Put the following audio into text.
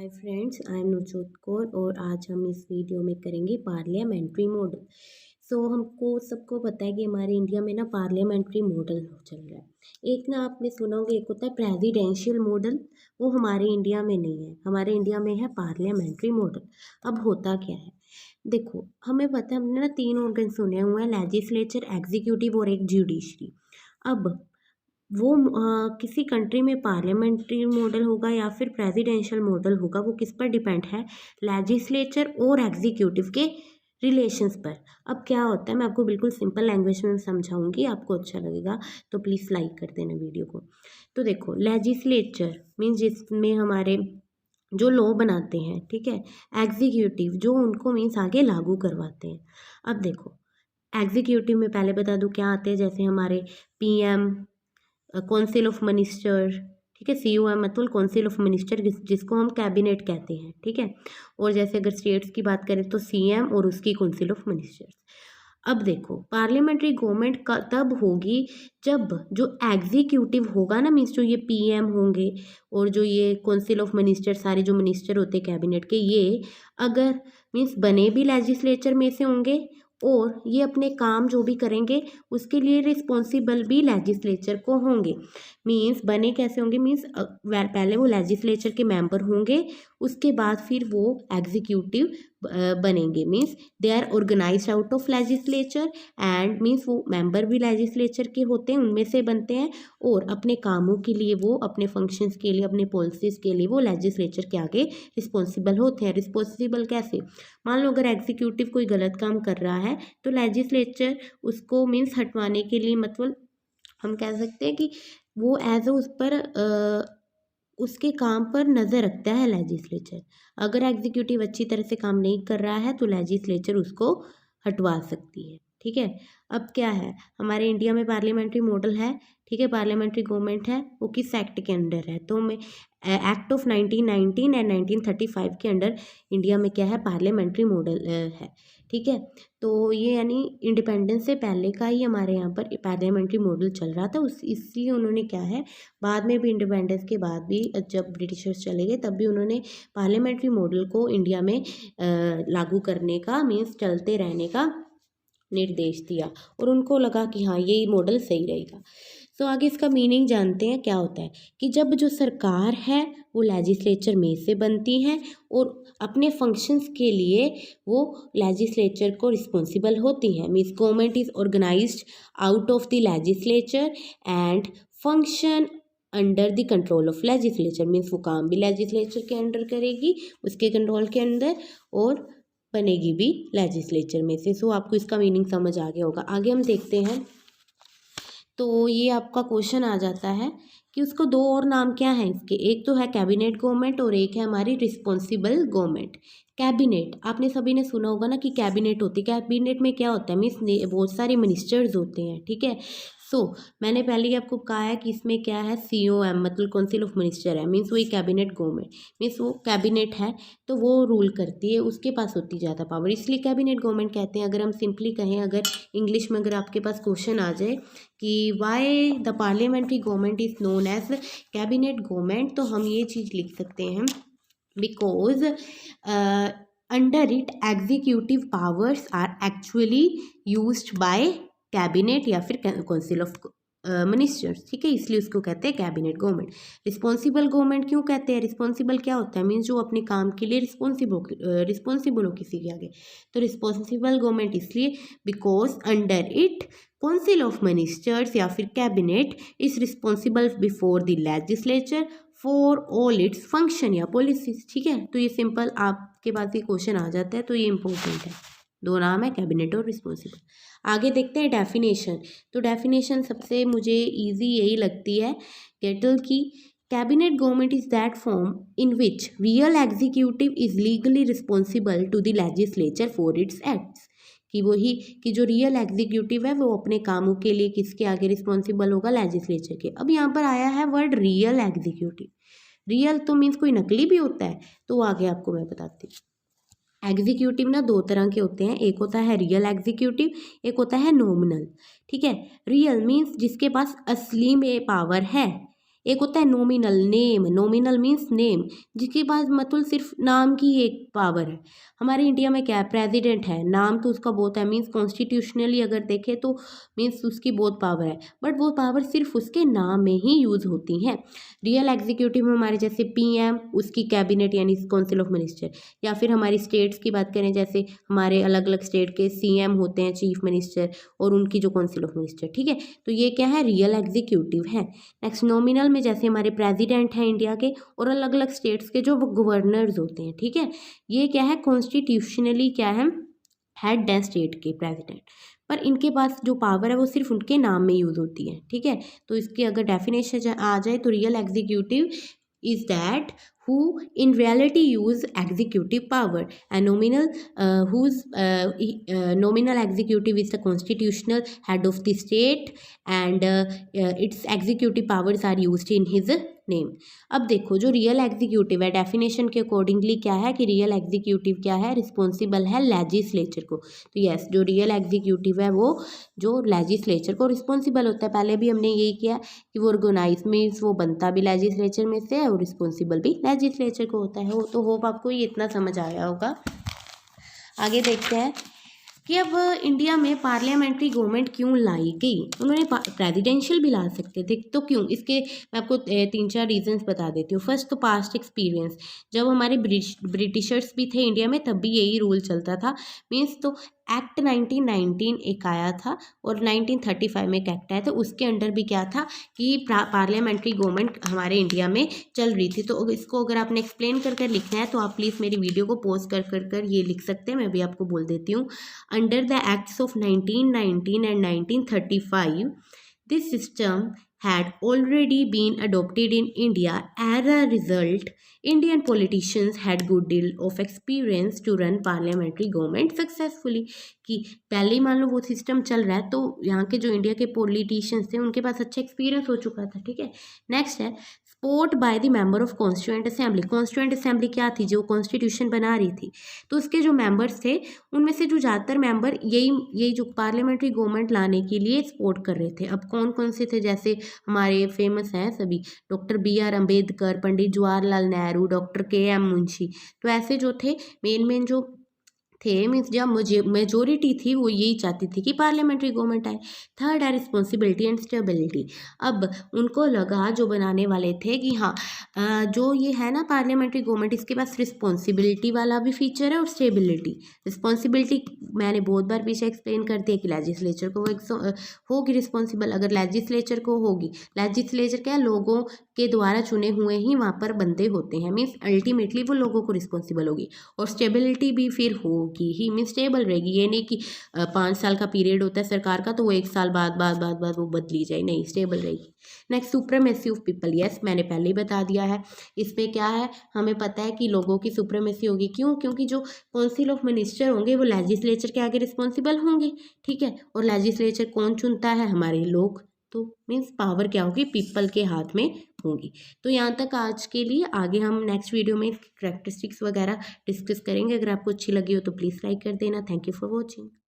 Hi friends, I am Nujot Kaur और आज हम इस वीडियो में करेंगे पार्लियामेंट्री मॉडल। हमको सबको पता है कि हमारे इंडिया में ना पार्लियामेंट्री मॉडल चल रहा है। एक ना आपने सुना होगा, एक होता है प्रेसिडेंशियल मॉडल। वो हमारे इंडिया में नहीं है, हमारे इंडिया में है पार्लियामेंट्री मॉडल। अब होता क्या है, देखो हमें पता है, हमने ना तीन ऑर्गन सुने हुए हैं, लेजिस्लेचर, एग्जीक्यूटिव और एक जुडिशरी। अब वो किसी कंट्री में पार्लियामेंट्री मॉडल होगा या फिर प्रेसिडेंशियल मॉडल होगा, वो किस पर डिपेंड है? लेजिस्लेचर और एग्जीक्यूटिव के रिलेशंस पर। अब क्या होता है, मैं आपको बिल्कुल सिंपल लैंग्वेज में समझाऊंगी, आपको अच्छा लगेगा तो प्लीज़ लाइक कर देना वीडियो को। तो देखो, लेजिस्लेचर मीन्स जिसमें हमारे जो लॉ बनाते हैं, ठीक है। एग्जीक्यूटिव जो उनको मीन्स आगे लागू करवाते हैं। अब देखो, एग्जीक्यूटिव में पहले बता दूं क्या आते हैं, जैसे हमारे पीएम, काउंसिल ऑफ मिनिस्टर, ठीक है। COM मतलब काउंसिल ऑफ मिनिस्टर, जिसको हम कैबिनेट कहते हैं, ठीक है। और जैसे अगर स्टेट्स की बात करें तो CM और उसकी काउंसिल ऑफ मिनिस्टर्स। अब देखो, पार्लियामेंट्री गवर्नमेंट का तब होगी जब जो एग्जीक्यूटिव होगा ना, मीन्स जो ये PM होंगे और जो ये काउंसिल ऑफ मिनिस्टर, सारे जो मिनिस्टर होते हैं कैबिनेट के, ये अगर मीन्स बने भी लेजिस्लेचर में से होंगे और ये अपने काम जो भी करेंगे उसके लिए रिस्पॉन्सिबल भी लेजिस्लेचर को होंगे। मीन्स बने कैसे होंगे, मीन्स पहले वो लेजिस्लेचर के मेंबर होंगे, उसके बाद फिर वो एग्जीक्यूटिव बनेंगे। Means they are organised out of legislature and means वो मेंबर भी लेजिस्लेचर के होते हैं, उनमें से बनते हैं। और अपने कामों के लिए वो, अपने फंक्शंस के लिए, अपने पॉलिसीज़ के लिए वो लेजिस्लेचर के आगे रिस्पॉन्सिबल होते हैं। रिस्पॉन्सिबल कैसे? मान लो अगर एग्जीक्यूटिव कोई गलत काम कर रहा है तो लेजिस्लेचर उसको मीन्स हटवाने के लिए, मतलब हम कह सकते हैं कि वो एज उस पर उसके काम पर नज़र रखता है लेजिस्लेचर। अगर एग्जीक्यूटिव अच्छी तरह से काम नहीं कर रहा है तो लेजिस्लेचर उसको हटवा सकती है, ठीक है। अब क्या है, हमारे इंडिया में पार्लियामेंट्री मॉडल है, ठीक है। पार्लियामेंट्री गवर्नमेंट है, वो किस एक्ट के अंडर है? तो मैं एक्ट ऑफ 1919 एंड 1935 के अंडर इंडिया में क्या है, पार्लियामेंट्री मॉडल है, ठीक है। तो ये यानी इंडिपेंडेंस से पहले का ही हमारे यहाँ पर पार्लियामेंट्री मॉडल चल रहा था। उस इसलिए उन्होंने क्या है, बाद में भी, इंडिपेंडेंस के बाद भी जब ब्रिटिशर्स चले गए तब भी उन्होंने पार्लियामेंट्री मॉडल को इंडिया में लागू करने का, मीन्स चलते रहने का निर्देश दिया और उनको लगा कि हाँ यही मॉडल सही रहेगा। आगे इसका मीनिंग जानते हैं क्या होता है, कि जब जो सरकार है वो लेजिस्लेचर में से बनती है और अपने फंक्शंस के लिए वो लेजिस्लेचर को रिस्पॉन्सिबल होती है। Means government is organised out of the legislature and function under the control of legislature. Means वो काम भी लेजिस्लेचर के अंडर करेगी, उसके कंट्रोल के अंदर, और बनेगी भी लेजिस्लेचर में से। आपको इसका मीनिंग समझ आ गया होगा। आगे हम देखते हैं, तो ये आपका क्वेश्चन आ जाता है कि उसको दो और नाम क्या हैं इसके, एक तो है कैबिनेट गवर्नमेंट और एक है हमारी रिस्पॉन्सिबल गवर्नमेंट। कैबिनेट आपने सभी ने सुना होगा ना कि कैबिनेट होती है। कैबिनेट में क्या होता है, मीन्स बहुत सारे मिनिस्टर्स होते हैं, ठीक है। मैंने पहले ही आपको कहा है कि इसमें क्या है, COM मतलब काउंसिल ऑफ मिनिस्टर है, मीन्स वही कैबिनेट गवर्नमेंट, मीन्स वो कैबिनेट है तो वो रूल करती है, उसके पास होती ज़्यादा पावर, इसलिए कैबिनेट गवर्नमेंट कहते हैं। अगर हम सिंपली कहें, अगर इंग्लिश में अगर आपके पास क्वेश्चन आ जाए कि why the parliamentary government is known as cabinet government, तो हम ये चीज़ लिख सकते हैं, because under it executive powers are actually used by cabinet या फिर काउंसिल ऑफ मिनिस्टर्स, ठीक है, इसलिए उसको कहते हैं कैबिनेट गवर्नमेंट। रिस्पॉन्सिबल गवर्नमेंट क्यों कहते हैं? रिस्पॉन्सिबल क्या होता है, मीन्स जो अपने काम के लिए रिस्पॉन्सिबल हो किसी के आगे। तो रिस्पॉन्सिबल गवर्नमेंट इसलिए because under it council of ministers या फिर cabinet is responsible before the legislature for all its function या पॉलिसीज, ठीक है। तो ये सिंपल आपके पास ये क्वेश्चन आ जाता है, तो ये इंपॉर्टेंट है। दो नाम है, कैबिनेट और रिस्पॉन्सिबल। आगे देखते हैं डेफिनेशन। तो डेफिनेशन सबसे मुझे इजी यही लगती है, गेटल की cabinet government is that form in which real executive is legally responsible to the legislature for its acts. कि वही कि जो रियल एग्जीक्यूटिव है वो अपने कामों के लिए किसके आगे रिस्पॉन्सिबल होगा, लेजिस्लेचर के। अब यहाँ पर आया है वर्ड रियल एग्जीक्यूटिव। रियल तो मीन्स कोई नकली भी होता है, तो आगे आपको मैं बताती हूँ। एग्जीक्यूटिव ना दो तरह के होते हैं, एक होता है रियल एग्जीक्यूटिव, एक होता है नॉमिनल, ठीक है। रियल मीन्स जिसके पास असली में पावर है, एक होता है nominal name, nominal means name, जिसके पास मतलब सिर्फ नाम की एक पावर है। हमारे इंडिया में क्या है, प्रेसिडेंट है, नाम तो उसका बहुत है, मीन्स कॉन्स्टिट्यूशनली अगर देखें तो मीन्स उसकी बहुत पावर है, बट वो पावर सिर्फ उसके नाम में ही यूज़ होती है। रियल एग्जीक्यूटिव में हमारे जैसे पीएम, उसकी कैबिनेट यानी काउंसिल ऑफ मिनिस्टर, या फिर हमारी स्टेट्स की बात करें, जैसे हमारे अलग अलग स्टेट के सीएम होते हैं, चीफ मिनिस्टर, और उनकी जो काउंसिल ऑफ मिनिस्टर, ठीक है। तो ये क्या है, रियल एग्जीक्यूटिव है। नेक्स्ट नॉमिनल में जैसे हमारे प्रेसिडेंट हैं इंडिया के, और अलग अलग स्टेट्स के जो गवर्नर्स होते हैं, ठीक है। ये क्या है, कॉन्स्टिट्यूशनली क्या है, हेड है स्टेट के प्रेसिडेंट, पर इनके पास जो पावर है वो सिर्फ उनके नाम में यूज़ होती है, ठीक है। तो इसकी अगर डेफिनेशन आ जाए तो real executive is that who in reality use executive power, and nominal nominal executive is the constitutional head of the state, and its executive powers are used in his name. अब देखो जो real executive है, definition के accordingly क्या है कि real executive क्या है, रिस्पॉन्सिबल है लेजिस्लेचर को। तो यस, जो रियल एग्जीक्यूटिव है वो जो लेजिस्लेचर को रिस्पॉन्सिबल होता है। पहले भी हमने यही किया कि वो ऑर्गेनाइज मीन्स वो बनता भी लेजिस्लेचर में से है और रिस्पॉन्सिबल भी लेजिस्लेचर को होता है। तो होप आपको ये इतना समझ आया होगा। आगे देखते हैं कि अब इंडिया में पार्लियामेंट्री गवर्नमेंट क्यों लाई गई। उन्होंने प्रेसिडेंशियल भी ला सकते थे, तो क्यों, इसके मैं आपको 3-4 रीजंस बता देती हूँ। फर्स्ट तो पास्ट एक्सपीरियंस, जब हमारे ब्रिटिशर्स भी थे इंडिया में तब भी यही रूल चलता था, मीन्स तो एक्ट 1919 एक आया था और 1935 में एक एक्ट आया था, उसके अंडर भी क्या था कि पार्लियामेंट्री गवर्नमेंट हमारे इंडिया में चल रही थी। तो इसको अगर आपने एक्सप्लेन कर कर लिखना है तो आप प्लीज़ मेरी वीडियो को पॉज कर ये लिख सकते हैं, मैं भी आपको बोल देती हूँ। Under the acts of 1919 and 1935 this system had already been adopted in India. As a result, Indian politicians had good deal of experience to run parliamentary government successfully. कि पहले ही मान लो वो सिस्टम चल रहा है तो यहाँ के जो इंडिया के पॉलिटिशियंस थे उनके पास अच्छा एक्सपीरियंस हो चुका था, ठीक है। नेक्स्ट है support by the member of constituent assembly. Constituent assembly क्या थी, जो कॉन्स्टिट्यूशन बना रही थी, तो उसके जो मेंबर्स थे उनमें से जो ज़्यादातर मेंबर यही जो पार्लियामेंट्री गवर्नमेंट लाने के लिए सपोर्ट कर रहे थे। अब कौन कौन से थे, जैसे हमारे फेमस हैं सभी, doctor BR Ambedkar, Pandit Jawaharlal Nehru, doctor KM Munshi. तो ऐसे जो थे मेन जो थे, मीन्स जब मुझे मेजोरिटी थी वो यही चाहती थी कि पार्लियामेंट्री गवर्नमेंट आए। थर्ड है रिस्पॉन्सिबिलिटी एंड स्टेबिलिटी। अब उनको लगा जो बनाने वाले थे कि हाँ जो ये है ना पार्लियामेंट्री गवर्नमेंट, इसके पास रिस्पॉन्सिबिलिटी वाला भी फीचर है और स्टेबिलिटी। रिस्पॉन्सिबिलिटी मैंने बहुत बार पीछे एक्सप्लेन कर दिया कि लेजिस्लेचर को वो होगी रिस्पॉन्सिबल, अगर लेजिस्लेचर को होगी, लेजिस्लेचर क्या है, लोगों के द्वारा चुने हुए ही वहाँ पर बंदे होते हैं, मीन्स अल्टीमेटली वो लोगों को रिस्पॉन्सिबल होगी। और स्टेबिलिटी भी फिर होगी ही, मीन्स स्टेबल रहेगी। ये नहीं कि 5 साल का पीरियड होता है सरकार का तो वो 1 साल बाद वो बदली जाए, नहीं, स्टेबल रहेगी। Next supremacy of people. Yes, मैंने पहले ही बता दिया है। इसमें क्या है, हमें पता है कि लोगों की सुप्रीमेसी होगी। क्यों, क्योंकि जो काउंसिल ऑफ मिनिस्टर होंगे वो लेजिस्लेचर के आगे रिस्पॉन्सिबल होंगे, ठीक है। और लेजिस्लेचर कौन चुनता है, हमारे लोग। तो मीन्स पावर क्या होगी, पीपल के हाथ में होगी। तो यहाँ तक आज के लिए, आगे हम नेक्स्ट वीडियो में करैक्टरिस्टिक्स वगैरह डिस्कस करेंगे। अगर आपको अच्छी लगी हो तो प्लीज़ लाइक कर देना। Thank you for watching.